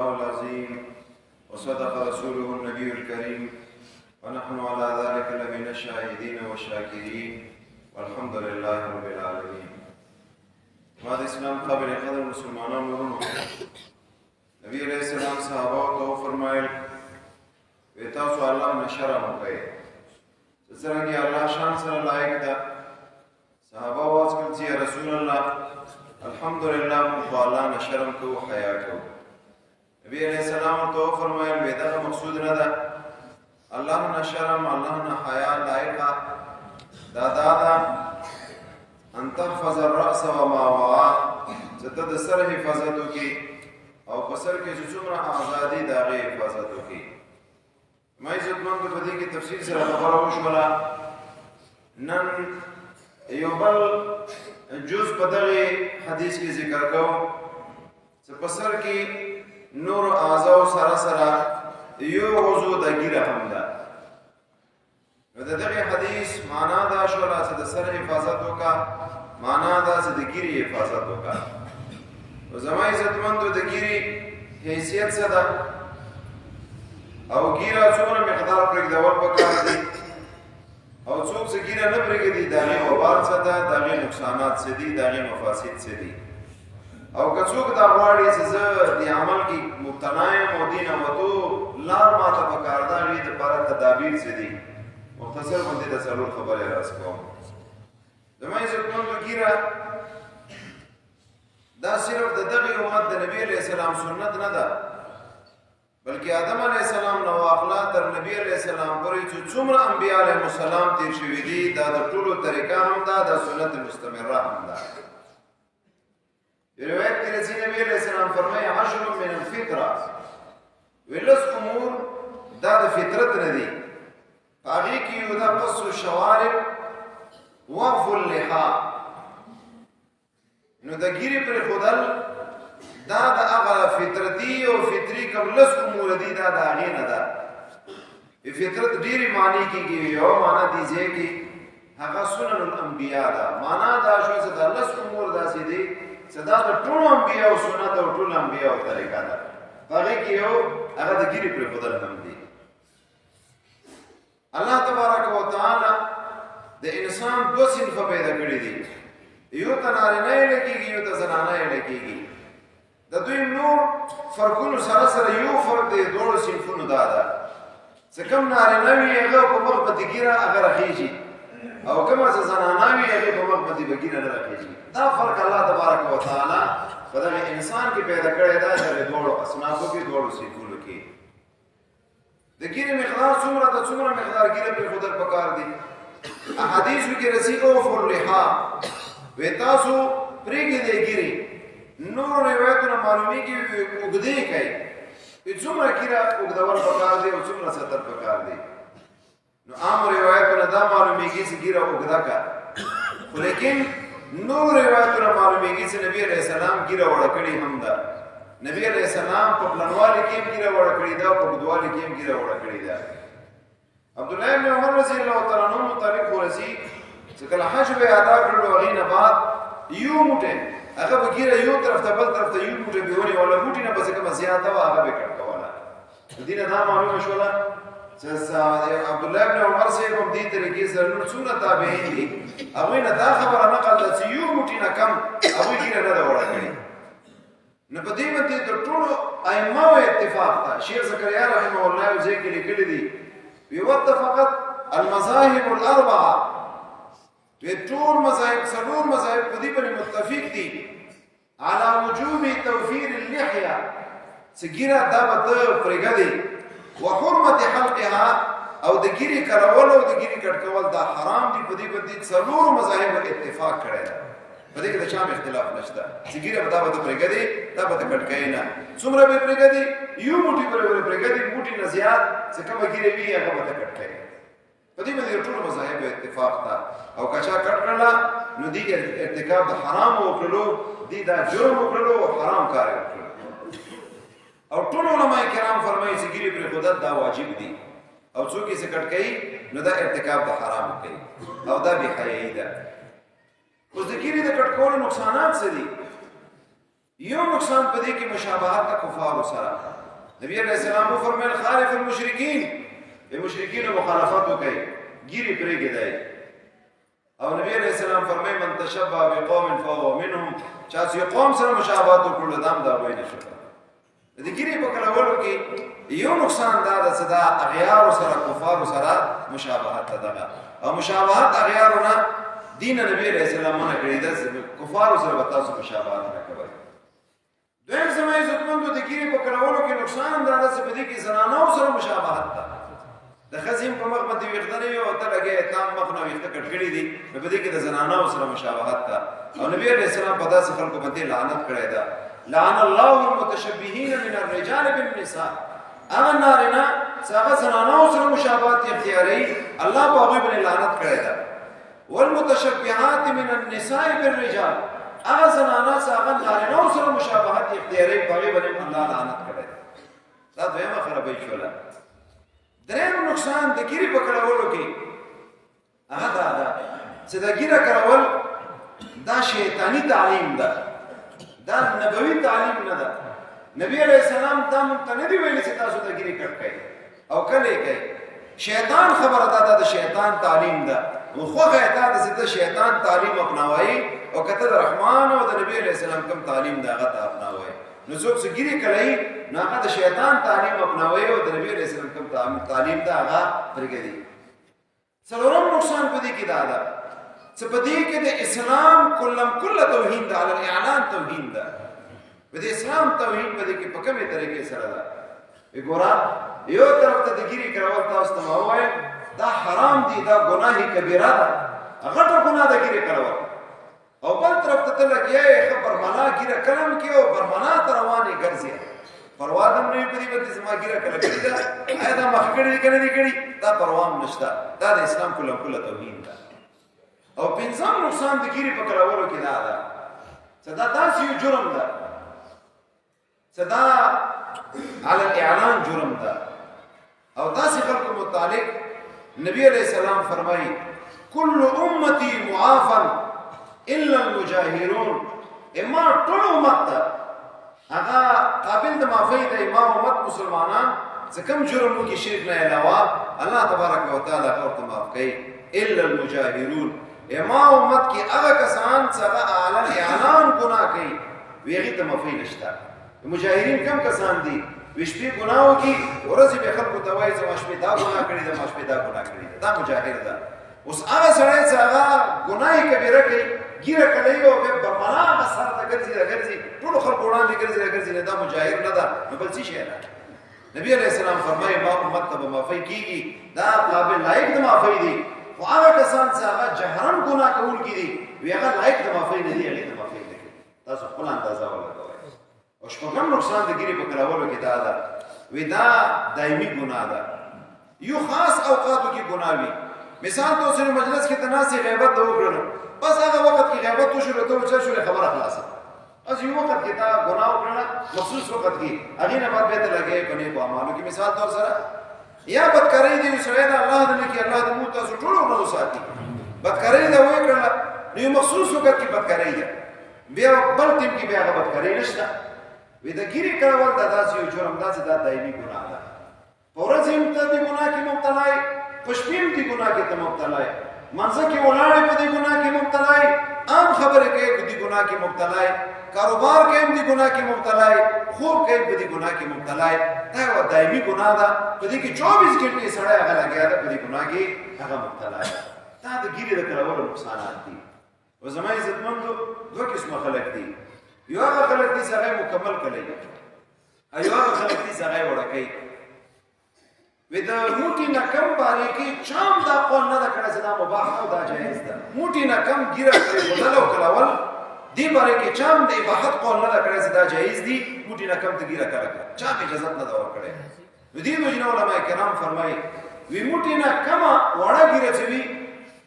الله العظيم وصدق رسوله النبي الكريم ونحن على ذلك لمن الشاهدين والشاكرين والحمد لله رب العالمين. بعد اسلام قابل قدر مسلمانان ورونو نبی علیہ السلام صحابہ تو فرمائل ویتاسو اللہ نشرہ مکے سرنگی اللہ شان سر لائق دا صحابہ واز کلتی یا رسول اللہ الحمدللہ مکو اللہ نشرم کو حیاء کو. نبی علیہ السلام تو فرمائل ویدہ مقصود ندا اللہ نا شرم اللہ نا حیاء لائقا دادا ان تحفظ الرأس وما وعا ستد سر حفاظتو کی او پسر کے جسومرا آزادی داغی حفاظتو کی. میں عزت مند فدی کی تفصیل سے خبروش والا نن یوبل جز پدغی حدیث کی ذکر کو پسر کی نور آزاو سراسرا یو غزو دا گیر حمدہ دغی حدیث مانا دا شولا سے سر حفاظتو کا مانا دا سے گیری حفاظتو کا. زمان عزت مند دا گیری حیثیت سے دا او گیرا چون مقدار پرک دول بکار دی او چوک سے گیرا نپرک دی داغی وبال سے دا داغی نقصانات سے دی داغی مفاسد سے دی او کچوک دا غواری سے دی عمل کی مبتنائم و دین وطو لار ماتا بکار دا غید پارا تدابیر سے دی مختصر بندی دا سلول خبر راس کو. زمان عزت مند گیرا دا صرف د دغی امت د نبی علیہ السلام سنت نه ده بلکې آدم علیہ السلام نو اخلاق تر نبی علیہ السلام پورې چې څومره انبیاء علیهم السلام تیر شوي دي دا د ټولو طریقه هم ده د سنت مستمره هم ده. روایت کې راځي نبی علیہ السلام فرمایي عشر من الفطره ولس امور دا د فطرت نه دي هغې کې یو دا قص الشوارب وقف اللحا نو دا گیری پر خودل دا دا اغا فطرتی و فطری کم لس امور دی دا دا آغین دا فطرت دیری معنی کی گی یو معنی دیزے کی حقا سنن الانبیاء دا معنی دا شو سے دا لس امور دا سی دی صدا دا طول انبیاء و سنت و طول انبیاء و طریقہ دا فاغی کی یو اغا دا گیری پر خودل ہم دی. اللہ تبارک و تعالی دا انسان دو صنفہ پیدا کری دی یو تا نارینه لکیگی یو تا زنانه لکیگی دا دوی نور فرقونو سراسر یو فرق دی دوڑو صنفونو دادا سکم نارینوی اغا پا مغبتی گیرا اگر رخیجی او کم از زنانوی اغا پا مغبتی بگیرا نرخیجی دا فرق اللہ تبارک و تعالی فدا انسان کی پیدا کرے دا در دوڑو اصنافو کی دوڑو صنفونو کی دا گیر مقدار سمرا دا سمرا مقدار گیر پر خودر پکار دی. احادیثو کی رسی اوفر لحا ویتاسو پریگی دے گیری نور روایتونا معلومی کی اگدے کئی چمرا کیرا اگدور پکار دے و چمرا ستر پکار دے نو عام روایتونا دا معلومی کی سے گیرا اگدہ کا لیکن نور روایتونا معلومی کی سے نبی علیہ السلام گیرا وڑکڑی ہم دا نبی علیہ السلام پا پلنوالی کیم گیرا وڑکڑی دا پا بدوالی کیم گیرا وڑکڑی دا. عبداللہ ابن عمر رضی اللہ تعالیٰ عنہ مطابق ہو رسی سکل حج بے ادا کرلو اغین بعد یو موٹے اگر بگیر یو طرف تا بل طرف تا یو موٹے بیونی والا موٹی نا بس کم زیادہ و آگا بے کرتا والا دین دا معلوم شولا عبداللہ ابن عمر سے کم دین طریقے سے نور سونت تابعین دی اغوین دا خبر نقل دا سی یو موٹی نا کم اغوی گیر ندا وڑا کری نپدیمت دی در طولو ائمہ و اتفاق تا شیخ زکریا رحمہ اللہ وزے کے لکلی دی واتفقت المذاہب الاربعہ طول مذاہب سلور مذاہب پدی پر متفق دی على وجوب توفیر اللحیہ سگیرہ دابت پرگا دی وحرمت حلقها او دا گیری کرول او دا گیری کٹکول دا حرام دی پدی پر دی سلور مذاہب اتفاق کرے دا پدی کہ دا شام اختلاف نشتا سگیرہ دابت پرگا دی دابت کٹکینا سمرہ بے پرگا دی یو موٹی پر پرگا دی موٹی نزیاد سکم گیری بھی اگا بتا کٹکے پدی میں دیر طول مذاہب اتفاق تا او کچا کٹ کرلا نو دی ارتکاب دا حرام اکرلو دی دا جرم اکرلو حرام کار اکرلو او طول علماء کرام فرمائی سے گیری پر خودت دا واجب دی او چوکی سے کٹ کئی نو دا ارتکاب دا حرام اکرلو او دا بھی حیائی دا اس دا گیری دا کٹ کول نقصانات سے دی یو نقصان په دې کې مشابهت د کفارو سره. نبی علیہ السلام فرمایل خالف المشرکین، به مشرکین مخالفت وکړي، ګیری پرېږدي. او نبی علیہ السلام فرمایي من تشبه بقوم فهو منهم، چا چې قوم سره مشابهت وکړو دام دا وایي نشو. د ګیری په کولو کې یو نقصان دا د صدا اغیار سره کفار سره مشابهت ده، او مشابهت اغیارونه دین نبی علیہ السلام نه کړی ده، کفار سره تاسو مشابهت نه کوي. دویم زما عزتمندو د ګیری په کولو کې نقصان دا د سپدی کې زنانو سره مشابهت ده. د خزیم په مخ باندې ویختنه یو ته لګي تام مخ نه ویخته کټکړی دي، په دې کې د زنانو سره مشابهت ده. او نبی علیہ السلام په داسې خلکو باندې لعنت کړی ده. لعن الله المتشبهين من الرجال بالنساء، هغه نارینه چې هغه زنانو سره مشابهت اختیاري الله په هغوی باندې لعنت کړی ده. والمتشبهات من النساء بالرجال، هغه زنانه چې هغه نارینه سره مشابهت اختیاري په هغوی باندې الله لعنت کړی ده. دا دویمه خرابي شوله. درېیم نقصان د ګیرې په کړولو کې هغه دا ده چې د ګیره کړول دا شیطاني تعلیم ده، دا نبوي تعلیم نه ده. نبی علیہ السلام دا مونږ ته نه دی ویلي چې تاسو د ګیرې کټ کوئ او کله یې کوئ. شیطان خبره دا د شیطان تعلیم ده، نو خوښه یې دا ده چې د شیطان تعلیم اپناوئ او که ته د رحمان او د نبی علیہ السلام کوم تعلیم ده هغه ته اپناوئ. نو څوک چې ګیرې کوي نو هغه د شیطان تعلیم اپناوئ او د نبی علیہ السلام کوم تعلیم ده هغه پرېږدي. څلورم نقصان په دې کې دا ده چې په دې کې د اسلام کله توهین ده، علی الاعلان توهین ده. په دې اسلام توهین په دې کې په کومې طریقې سره ده؟ وګوره یو طرف ته د ګیرې کول تاسو ته ووایم دا حرام دي، دا ګناه کبیره ده، غټه ګناه ده ګیرې کول. او بل طرف ته ته لګیا یې برمنا ګیره کلم کې او برمنا ته روانې ګرځې، پروا هم نه وي په دې باندې زما ګیره کله کړې ده، آیا دا مخکې کړې دي که نه دي کړي، دا پروا هم نشته. دا د اسلام کله توهین ده. او پنځم نقصان د ګیرې په کولو کې دا ده چې دا داسې یو جرم ده چې دا علی الاعلان جرم ده. او داسې خلکو متعلق نبی علیہ السلام فرمایي کل امتی معافا الا المجاهرون، اما ټول امت ته هغه قابل د معافی دی، ما امت مسلمانان چې کوم جرم وکړي شرک نه علاوه الله تبارک وتعالی ورته معاف کوي. الا المجاهرون، اما امت کې هغه کسان چې هغه اعلان اعلان ګناه کوي وی هغې ته معافی نشته. مجاهرین کم کسان دي وی شپې ګناه وکړي ورځې به خلکو ته وایي زما شپې دا ګناه کړې ده، ما شپې دا ګناه کړې ده، دا مجاهر ده. اوس هغه سړی چې هغه ګناه کبیره کوي ګیره کوي او بیا برمنا هغه سر ته ګرځي ټولو خلکو وړاندې ګرځي دا مجاهر نه ده، نو بل څه شی ده؟ نبی علیہ السلام فرمایي ما امت ته به معافی کېږي، دا قابل لایق د معافی دي. خو هغه کسان چې هغه جهرن ګناه کوونکي دي وی هغه لایق د معافی نه دي، هغې ته معافی نه کوي. تاسو خپل اندازه ولګوئ. او شپږم نقصان د ګیرې په کولو کې دا ده وی دا دایمي ګناه ده. یو خاص اوقاتو کې ګناه وي، مثال ته اوسني مجلس کې ته ناستې غیبت ته وکړلو، بس هغه وخت کې غیبت وشوله ته څه شولې خبره خلاصه. بس یو وخت کې تا ګناه وکړله مخصوص وخت کې هغې نه بعد بیا ته لګې په نیکو اعمالو کې. مثال طور سره یا بدکارۍ دې یو سړی ده الله دې نه کړي، الله دې موږ تاسو ټولو نه وساتي، بدکارۍ ده ویې کړله نو یو مخصوص وخت کې بدکارۍ ده، بیا بل ټیم کې بیا هغه بدکارۍ نشته. وی د ګیرې کول دا داسې یو جرم ده چې دا دایمي ګناه ده. په ورځې هم ته دې ګناه کې مبتلا یې، په شپې هم دې ګناه کې ته مبتلا یې، منځه کې ولاړې په دې ګناه کې مبتلا یې، عام خبرې کوې په دې ګناه کې مبتلا یې، کاروبار کې هم دې ګناه کې مبتلا یې، خوب کوې په دې ګناه کې مبتلا یې. دا یوه دایمي ګناه ده، په دې کې 24 ګنټې سړی هغه لګیا ده، په دې ګناه کې هغه مبتلا یې. دا د ګیرې د کولو نقصانات دي. او زما عزتمندو دوه قسمه خلک دي، یو هغه خلک دي چې هغه مکمل کوي، او یو هغه خلک دي چې هغه وړه کوي. وی د موټي نه کم باریکي چام دا قول نه ده کړی چې دا مباح او دا جایز ده. موټي نه کم ګیره پرېښودل او کلول دې باریکي چام د اباحت قول نه ده کړی چې دا جایز دي. موټي نه کم ته ګیره کله کړه چا اجازت نه ده ورکړی. نو دې وجې نه علما کرام فرمایي وی موټي نه کمه وړه ګیره چې وي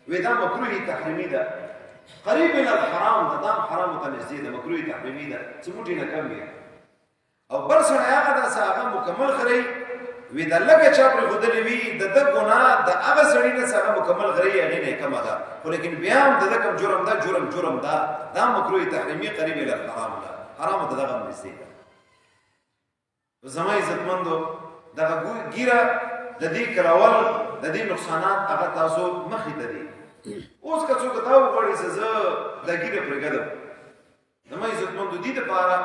وی دا مکروه تحریمي ده، قریب من الحرام ده، دا حرام ته نږدې ده، مکروه تحریمي ده چې موټي نه کم وي. او بل سړی هغه ده چې هغه مکمل خوري وی د لږه چا پرېښودلې وي د ده ګناه د هغه سړي نه چې هغه مکمل غري هغې نه یې کمه ده، خو لیکن بیا هم د ده کوم جرم ده جرم ده، دا مکروه تحریمي قریب الی الحرام ده، حرامو ته دغه نږدې ده. زما عزتمندو دغه ګیره د دې کرول د دې نقصانات هغه تاسو مخې ته دي. اوس که څوک دا وغواړي چې زه دا ګیره پرېږدم، زما عزتمندو دې دپاره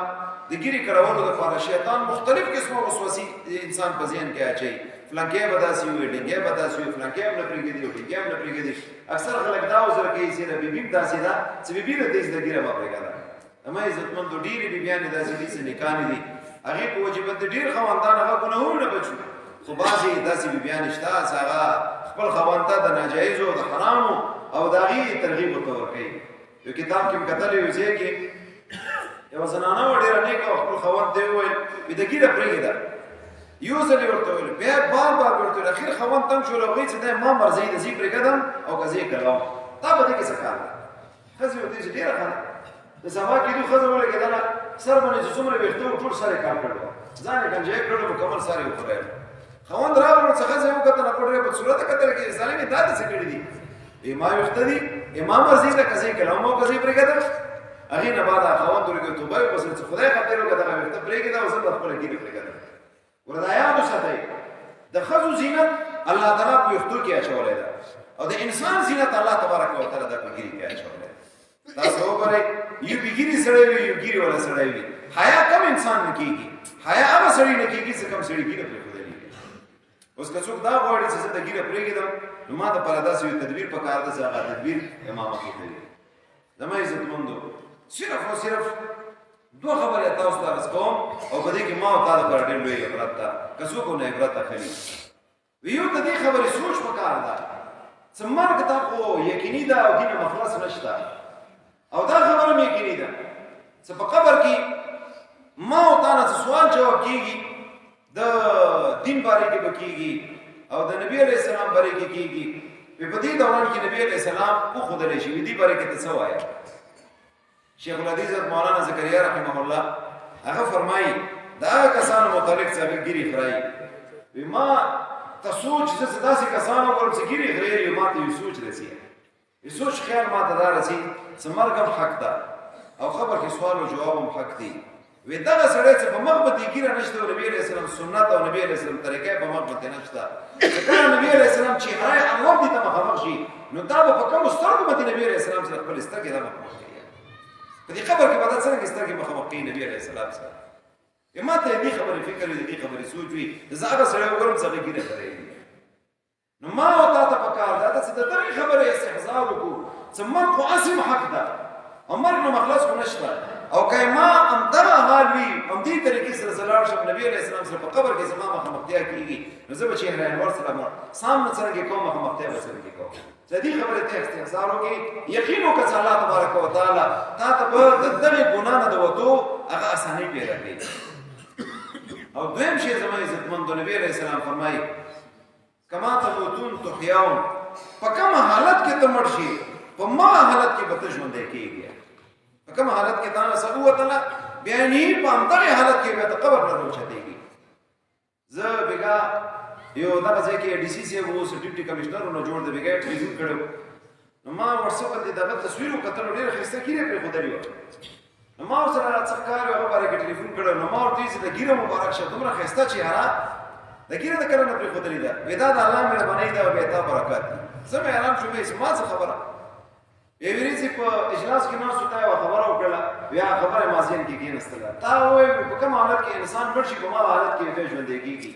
د ګیرې کرولو دپاره شیطان مختلف قسمه وسوسې انسان په ذهن کې اچوي. فلانکی به داسې وي، ډینګی به داسې وي، فلانکی هم نه پرېږدي او ډینګی هم نه پرېږدي. اکثر خلک دا وزر کوي چې د بیبي هم داسې ده چې بیبي له دې زده ګیره به پرېږده. زما عزتمندو ډېرې بیبیانې داسې دي چې نکاحې دي، هغې په وجه باندې ډېر خاوندان هغه ګناهونو نه بچ وي. خو بعضې داسې بیبیانې شته چې هغه خپل خاوند ته د ناجایزو د حرامو او د هغې ترغیب ورته ورکوي. یو کتاب کې مې کتلی یو ځای کې یوه زنانه وه ډېره نیکه او خپل خاوند ته یې وویل وي د ګیره پرېږده. یو ځل یې ورته ویل، بیا بار بار ورته ویل، اخر خاوند تنګ شول او وایي چې دی ما مرضی ده زه یې پرېږدم او که زه یې کړم. دا په دې کې څه کار دی؟ ښځې ورته وایي چې ډېره ښه ده. د سبا کېدو ښځه ولګېدله سر باندې چې څومره ویښته و ټول سر یې کار کړی و، ځان یې کنجی کړی و، مکمل سر یې وخوری و. خاوند راغلو چې ښځه یې وکتله په ډېره بدصورته کتله کې ظالمې دا داسې کړي دي. ما ویښته دي ما مرضي ده که زه یې کړم او که زه یې پرېږدم. هغې نه بعد خاوند ورته توبه یې وباسله چې خدای خاطر وکړه دغه ویښته پرېږده او زه به خپله ګیرې پرېږدم. ورته یاد وساتئ د ښځو زینت الله تعالی په ویښتو کې اچولی ده او د انسان زینت الله تبارک وتعالی دا په ګیرې کې اچولی ده. تاسو وګورئ یو بې ګیرې سړی وي یو ګیرې والا سړی وي، حیا کم انسان نه کېږي، حیا هغه سړی نه کېږي چې کم سړي ګیره پرېښودلي وي. اوس که څوک دا غواړي چې زه د ګیره پرېږدم نو ما دپاره داسې یو تدبیر پکار ده چې هغه تدبیر امامت وکړي. زما عزتمندو صرف او صرف دوه خبرې تاسو ته عرض کوم او په دې کې ما او تا دپاره ډېر لوی عبرت ده که څوک ونه عبرت اخلي. یو د دې خبرې سوچ پکار ده چې مرګ دا خو یقیني ده او دین مخلص نشته او دا خبره مې یقیني ده چې په قبر کې ما او تا نه سوال جواب کېږي، د دین باره کې به کېږي او د نبي علیه السلام باره کې کېږي. په دې دوران کې نبي علیه السلام وښودلی شي دې باره کې ته څه وایه. شیخ الحدیث مولانا زکریا رحمه الله هغه فرمایي د هغه کسانو متعلق چې هغه ګیرې خورایي وي ما ته سوچ زه داسې کسان وګورم چې ګیرې خوري ما ته یو سوچ رسي، یو سوچ خیال ما ته دا رسي چې مرګ هم حق ده او خبر کې سوال او جواب هم حق دی. وی دغه سړی چې په مخ باندې ګیره نشته او نبي علیه السلام سنت او نبي علیه السلام طریقې په مخ باندې نشته، کله نبي علیه السلام چهره انور دي ته مخامخ شي نو دا به په کومو سترګو باندې نبي علیه السلام سره خپلې سترګې دا مخامخ کوي. په دې قبر کې به دا څرنګه سترګې مخامخ کوي نبي علیه السلام سره. ما ته دې خبرې فکر وي دې خبرې سوچ وي زه هغه سړی وګورم چې هغه ګیره خوري نو ما او تا ته پکار ده چې د دغې خبرې استحضار وکړو چې مرګ خو اصل حق ده او مرګ نه مخلص خو نشته او که ما همدغه حال وي همدې طریقې سره زه لاړ شم نبي علیه السلام سره په قبر کې زما مخامختیا کېږي نو زه به چهره انور سره سامنے څرنګه کوم مخامختیا به څرنګه کوم. زه دې خبرې ته استحضار وکړي یقین وکړه چې الله تبارک وتعالی تا ته به د دغې ګناه نه د وتو هغه اساني پیدا کوي. او دویم شی زما عزتمندو نبی علیه السلام فرمایي کما تموتون تحیون، په کومه حالت کې ته مړ شي په همغه حالت کې به ته ژوندی کېږي. په کومه حالت کې تا نه څه ووتله بیا نه په همدغې حالت کې بیا ته قبر نه راوچتېږي. زه بېګا یو دغه ځای کې ډي سي صاحب اوس ډیپټي کمشنرونه جوړ دی بېګا ټلیفون کړی نو ما وټساپ باندې دغه تصویر وکتلو ډېره ښایسته ګیره پرېښودلې وه نو ما ورسره راڅه ښکار و هغه باره کې ټلیفون کړی نو ما ورته ویل چې د ګیره مبارک شه دومره ښایسته چهره د ګیره د کله نه پرېښودلې ده وایي دا د الله مهربانۍ ده او بیا تا برکات دي. زه مې حیران شوم وایي ما څه خبره یوې ورځې په اجلاس کې ناستو تا یوه خبره وکړله بیا خبره یې ما ذهن کې کېناستله تا وویل په کوم حالت کې انسان مړ شي په همغه حالت کې بیا ژوندی کېږي.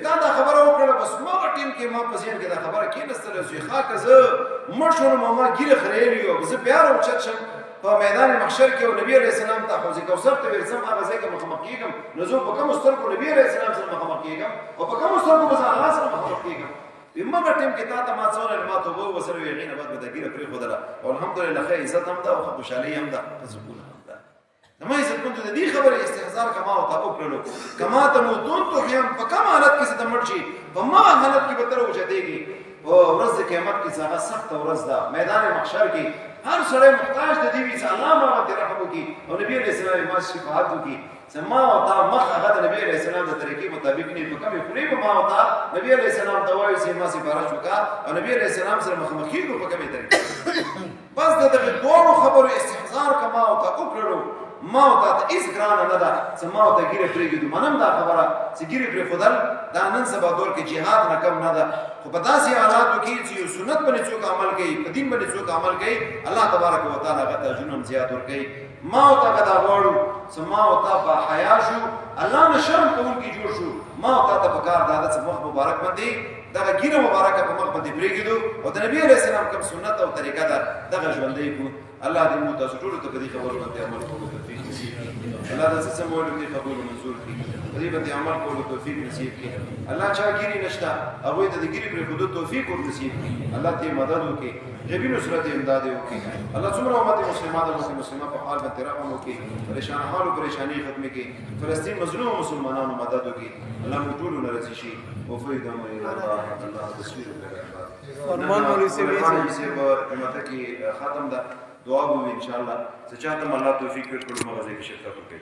تا دا خبره وکړله بس همغه ټیم کې ما په ذهن کې دا خبره کېناستله چې ښه که زه مړ شولم او ما ګیره خریلې وي او زه بیا راوچت شم په میدان محشر کې او نبي علیه السلام ته حوض کوثر ته ورسم هغه ځای کې مخامخ کېږم نو زه په کومو سترګو نبي علیه السلام سره مخامخ کېږم او په کومو سترګو به زه الله سره مخامخ کېږم. همغه ټیم کې تا ته ما څه وویل ما توبه وباسله وي هغې نه بعد به دا ګیره پرېښودله او الحمدلله ښه عزت هم ده او ښه خوشحالي هم ده ښه سکون هم ده. زما عزتمندو د دې خبرې استحضار که ما ورته وکړلو که ما تموتون تحیون په کوم حالت کې چې ته مړ شي په همغه حالت کې به ته راوچتېږي. په ورځ د قیامت کې چې هغه سخته ورځ ده میدان محشر کې هر سړی محتاج د دې وي چې الله ما باندې رحم وکړي او نبي علیه السلام یې ما شفاعت وکړي چې ما او تا مخ هغه د نبي علیه السلام د طریقې مطابق نه په کومې خولې به ما او تا نبي علیه السلام ته وایو چې ما سفارش وکړه او نبي علیه السلام سره مخامخ کېږو په کومې طریقې. بس د دغې دواړو خبرو استحضار که ما او تا وکړلو ما او ته هیڅ ګرانه نه ده چې ما او ته ګیرې پرېږدو منم دا خبره چې ګیرې پرېښودل دا نن سبا دور کې جهاد نه کم نه ده خو په داسې حالاتو کې چې یو سنت باندې څوک عمل کوي په دین باندې څوک عمل کوي الله تبارک وتعالی هغه ته اجرونه هم زیات ورکوي ما او ته که دا غواړو چې ما او ته باحیا شو الله نه شرم کوونکي جوړ شو ما او ته پکار دا ده چې مخ مبارک باندې دغه ګیره مبارکه په مخ باندې پرېږدو او د نبي علیه السلام کوم سنت او طریقه ده دغه ژوندی کړو الله دې موږ تاسو ټولو ته په دې خبرو باندې عمل کولو توفیق نصیب کړي الله د څه سمولو کې قبول او منظور کړي په دې باندې عمل کولو توفیق نصیب کړي الله چا ګیري نشته هغوی ته د ګیرې پرېښودو توفیق ور نصیب کړي الله ته مدد وکړي غیبي نصرت امداد وکړي الله څومره امت مسلمان او مسلمانه په حال باندې رحم وکړي پریشان حال او پریشانی ختم کړي فلسطین مظلوم مسلمانانو مدد وکړي الله موږ ټول راضي شي او فیض امر الله تصویر فرمان مولوی سے جمعه کې ختم ده دعا به ان شاء الله چې چاته الله توفیق ورکړي مغزه کې شرکت وکړي